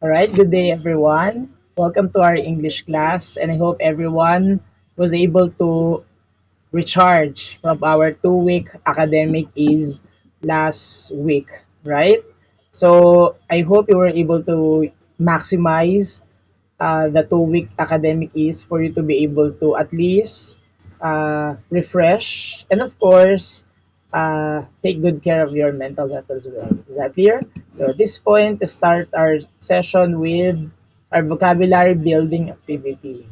All right, good day everyone. Welcome to our English class, and I hope everyone was able to recharge from our 2 week academic is last week, right? So I hope you were able to maximize the 2 week academic is for you to be able to at least refresh and of course take good care of your mental health as well. Is that clear? So at this point, let's start our session with our vocabulary building activity.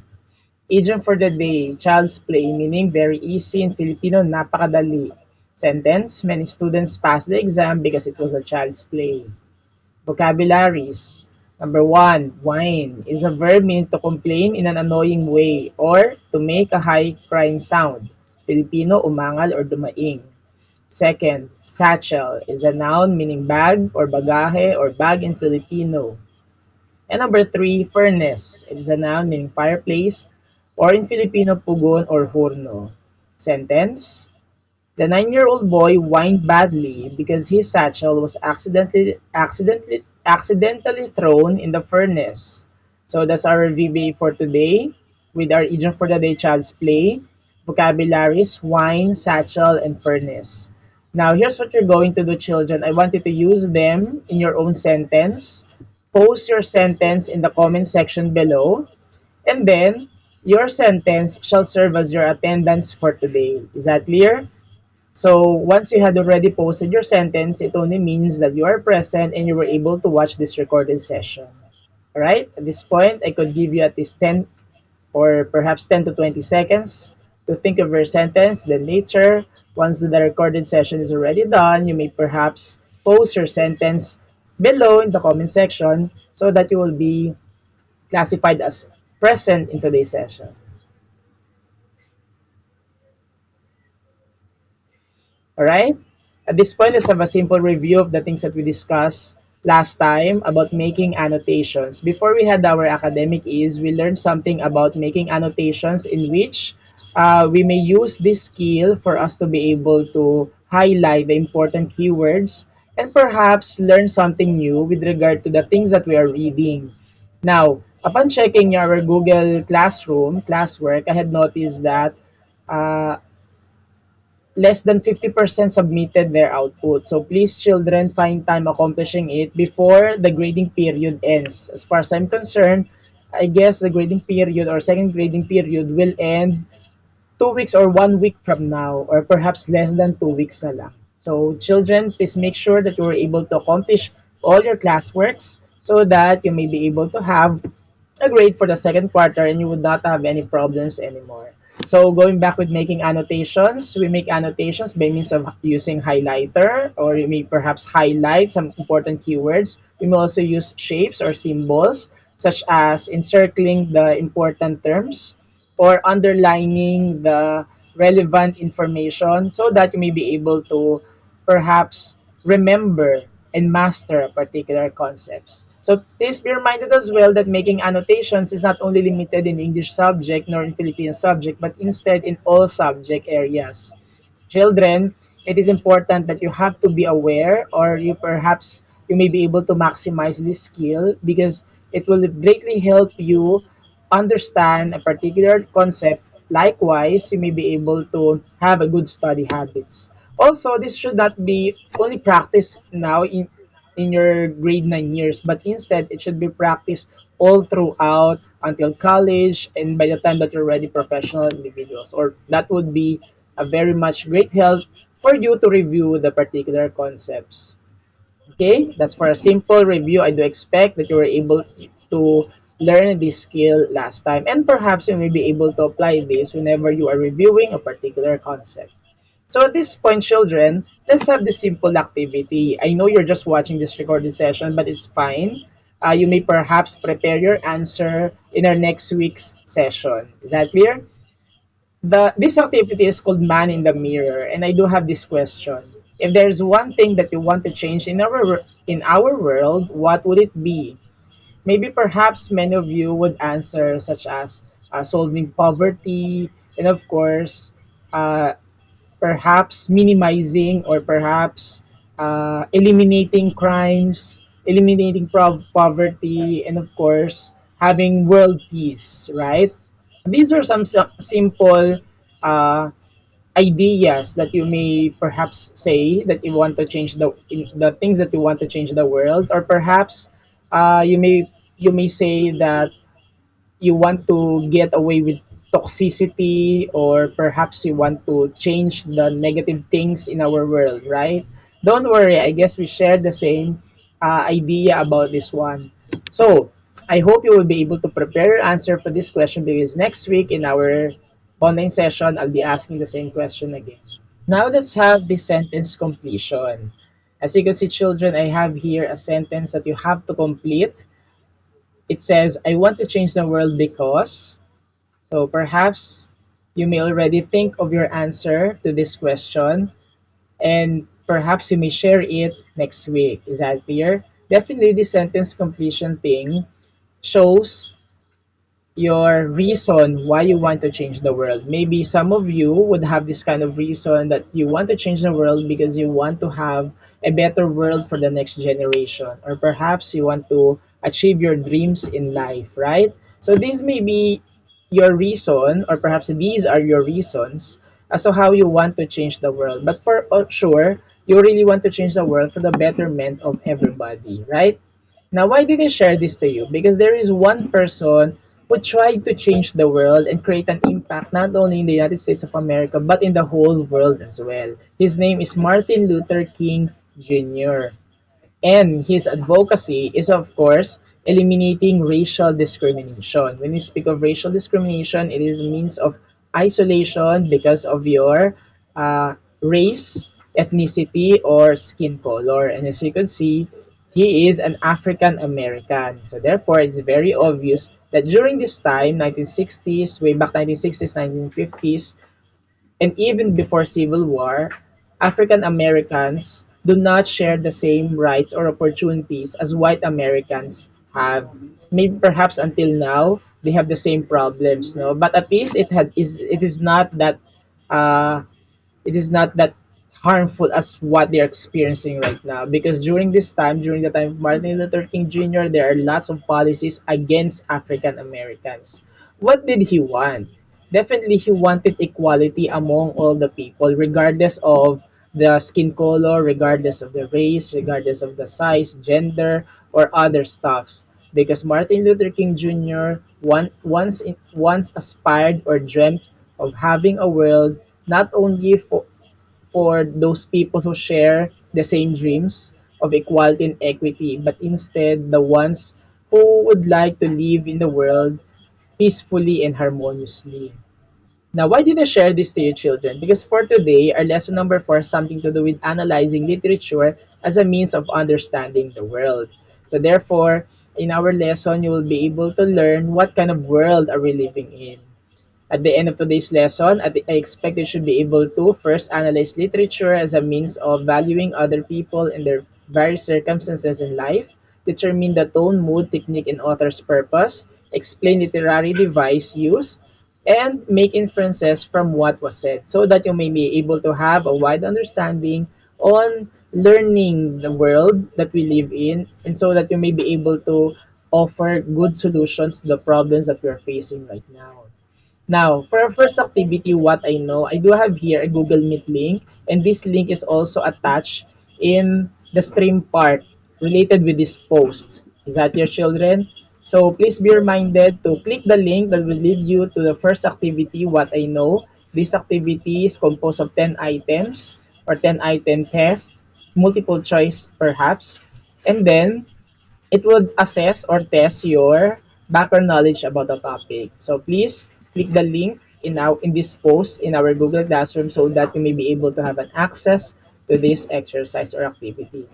Idiom for the day, child's play, meaning very easy in Filipino, napakadali. Sentence, many students passed the exam because it was a child's play. Vocabularies. Number one, whine is a verb meaning to complain in an annoying way or to make a high crying sound. Filipino, umangal or dumaing. Second, satchel is a noun meaning bag or bagahe or bag in Filipino. And number three, furnace. It is a noun meaning fireplace or in Filipino, pugon or horno. Sentence, the 9-year-old boy whined badly because his satchel was accidentally thrown in the furnace. So that's our VBA for today with our idiom for the day, child's play, vocabularies, whine, satchel, and furnace. Now, here's what you're going to do, children. I want you to use them in your own sentence. Post your sentence in the comment section below, and then your sentence shall serve as your attendance for today. Is that clear? So once you had already posted your sentence, it only means that you are present and you were able to watch this recorded session. All right? At this point, I could give you at least 10 or perhaps 10 to 20 seconds to think of your sentence. Then later, once the recorded session is already done, you may perhaps post your sentence below in the comment section so that you will be classified as present in today's session. Alright? At this point, let's have a simple review of the things that we discussed last time about making annotations. Before we had our academic is, we learned something about making annotations in which we may use this skill for us to be able to highlight the important keywords and perhaps learn something new with regard to the things that we are reading. Now, upon checking our Google Classroom classwork, I had noticed that uh, less than 50% submitted their output. So please, children, find time accomplishing it before the grading period ends. As far as I'm concerned, I guess the grading period or second grading period will end 2 weeks or 1 week from now, or perhaps less than 2 weeks na lang. So children, please make sure that you are able to accomplish all your classworks so that you may be able to have a grade for the second quarter and you would not have any problems anymore. So going back with making annotations, we make annotations by means of using highlighter, or you may perhaps highlight some important keywords. We may also use shapes or symbols such as encircling the important terms or underlining the relevant information so that you may be able to perhaps remember and master a particular concepts. So please be reminded as well that making annotations is not only limited in English subject nor in Filipino subject, but instead in all subject areas. Children, it is important that you have to be aware, or you perhaps you may be able to maximize this skill because it will greatly help you understand a particular concept. Likewise, you may be able to have a good study habits. Also, this should not be only practiced now in your grade 9 years, but instead it should be practiced all throughout until college and by the time that you're already professional individuals, or that would be a very much great help for you to review the particular concepts. Okay, that's for a simple review. I do expect that you were able to learn this skill last time, and perhaps you may be able to apply this whenever you are reviewing a particular concept. So at this point, children, let's have this simple activity. I know you're just watching this recorded session, but it's fine. You may perhaps prepare your answer in our next week's session. Is that clear? This activity is called Man in the Mirror, and I do have this question. If there's one thing that you want to change in our world, what would it be? Maybe perhaps many of you would answer such as solving poverty, and of course, uh, perhaps minimizing or perhaps eliminating crimes, eliminating poverty, and of course, having world peace, right? These are some simple uh, ideas that you may perhaps say that you want to change the things that you want to change the world, or perhaps you may say that you want to get away with toxicity, or perhaps you want to change the negative things in our world, right? Don't worry, I guess we share the same idea about this one. So I hope you will be able to prepare your answer for this question, because next week in our online session I'll be asking the same question again. Now let's have the sentence completion. As you can see, children, I have here a sentence that you have to complete. It says, I want to change the world because. So perhaps you may already think of your answer to this question, and perhaps you may share it next week. Is that clear? Definitely, the sentence completion thing shows your reason why you want to change the world. Maybe some of you would have this kind of reason that you want to change the world because you want to have a better world for the next generation, or perhaps you want to achieve your dreams in life, right? So this may be your reason, or perhaps these are your reasons as to how you want to change the world. But for sure, you really want to change the world for the betterment of everybody, right? Now, why did I share this to you? Because there is one person who tried to change the world and create an impact not only in the United States of America, but in the whole world as well. His name is Martin Luther King Jr. And his advocacy is, of course, eliminating racial discrimination. When we speak of racial discrimination, it is a means of isolation because of your race, ethnicity, or skin color. And as you can see, he is an African American. So therefore, it's very obvious that during this time, 1960s, way back 1960s, 1950s, and even before Civil War, African Americans do not share the same rights or opportunities as white Americans have. Maybe perhaps until now they have the same problems, no? But at least it is not that uh, it is not that harmful as what they're experiencing right now, because during this time, during the time of Martin Luther King Jr., there are lots of policies against African Americans. What did he want? Definitely he wanted equality among all the people, regardless of the skin color, regardless of the race, regardless of the size, gender, or other stuffs, because Martin Luther King Jr. Once aspired or dreamt of having a world not only for those people who share the same dreams of equality and equity, but instead the ones who would like to live in the world peacefully and harmoniously. Now, why did I share this to you, children? Because for today, our lesson number 4 has something to do with analyzing literature as a means of understanding the world. So therefore, in our lesson, you will be able to learn what kind of world are we living in. At the end of today's lesson, I expect you should be able to first analyze literature as a means of valuing other people and their various circumstances in life, determine the tone, mood, technique, and author's purpose, explain literary device used, and make inferences from what was said, so that you may be able to have a wide understanding on learning the world that we live in, and so that you may be able to offer good solutions to the problems that we are facing right now. Now, for our first activity, what I know, I do have here a Google Meet link, and this link is also attached in the stream part related with this post. Is that your children? So please be reminded to click the link that will lead you to the first activity, what I know. This activity is composed of 10 items or 10 item test, multiple choice perhaps, and then it would assess or test your background knowledge about the topic. So please click the link in this post in our Google Classroom, so that you may be able to have an access to this exercise or activity.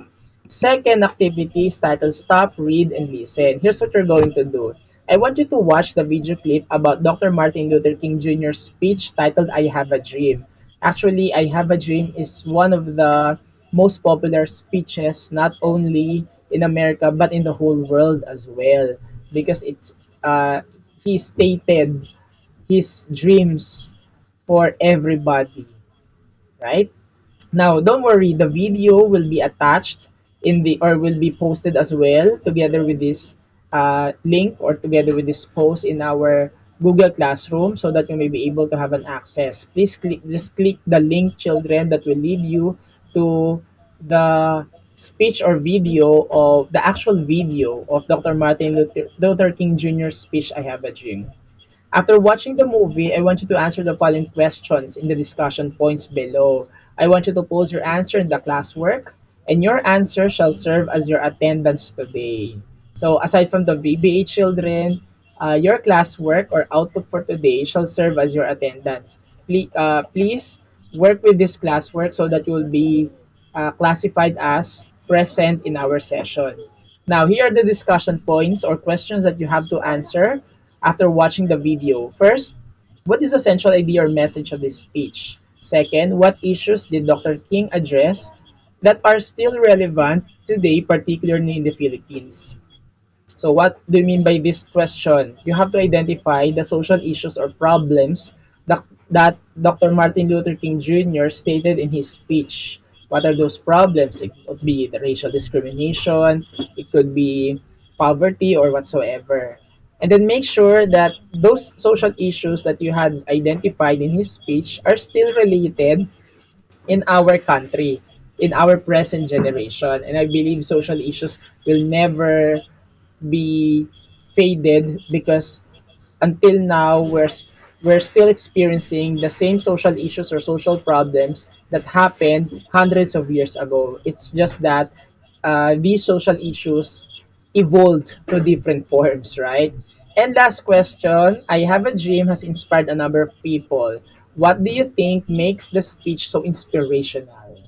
Second activity is titled Stop, Read, and Listen. Here's what you're going to do. I want you to watch the video clip about Dr. Martin Luther King Jr.'s speech titled I Have a Dream. Actually, I Have a Dream is one of the most popular speeches, not only in America but in the whole world as well, because he stated his dreams for everybody, right? Now, don't worry, the video will be attached in the or will be posted as well together with this link or together with this post in our Google Classroom so that you may be able to have an access. Please click the link, children, that will lead you to the speech or video of the actual video of Dr. Luther King Jr.'s speech, I Have a Dream. After watching the movie, I want you to answer the following questions in the discussion points below. I want you to post your answer in the classwork, and your answer shall serve as your attendance today. So, aside from the VBA children, your classwork or output for today shall serve as your attendance. Please work with this classwork so that you will be classified as present in our session. Now, here are the discussion points or questions that you have to answer after watching the video. First, what is the central idea or message of this speech? Second, what issues did Dr. King address that are still relevant today, particularly in the Philippines? So what do you mean by this question? You have to identify the social issues or problems that Dr. Martin Luther King Jr. stated in his speech. What are those problems? It could be the racial discrimination, it could be poverty or whatsoever. And then make sure that those social issues that you had identified in his speech are still related in our country, in our present generation. And I believe social issues will never be faded because until now we're still experiencing the same social issues or social problems that happened hundreds of years ago. It's just that these social issues evolved to different forms, right? And last question, I Have a Dream has inspired a number of people. What do you think makes the speech so inspirational?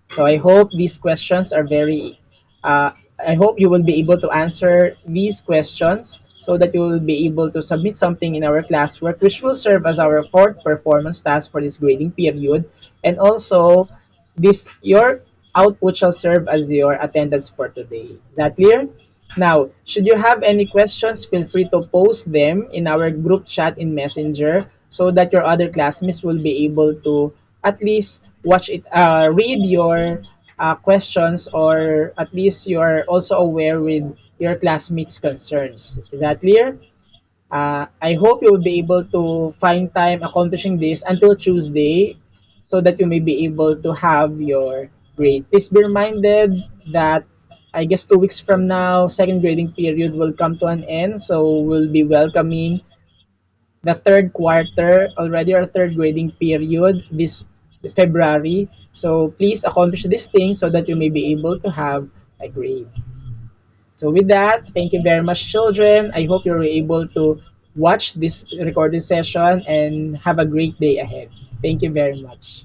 So I hope these questions are very, I hope you will be able to answer these questions so that you will be able to submit something in our classwork, which will serve as our fourth performance task for this grading period. And also, this your output shall serve as your attendance for today. Is that clear? Now, should you have any questions, feel free to post them in our group chat in Messenger so that your other classmates will be able to at least watch it, read your questions, or at least you are also aware with your classmates' concerns. Is that clear? I hope you will be able to find time accomplishing this until Tuesday so that you may be able to have your grade. Please be reminded that I guess 2 weeks from now, second grading period will come to an end. So we'll be welcoming the third quarter, already our third grading period this February. So please accomplish this thing so that you may be able to have a grade. So with that, thank you very much, children. I hope you're able to watch this recorded session and have a great day ahead. Thank you very much.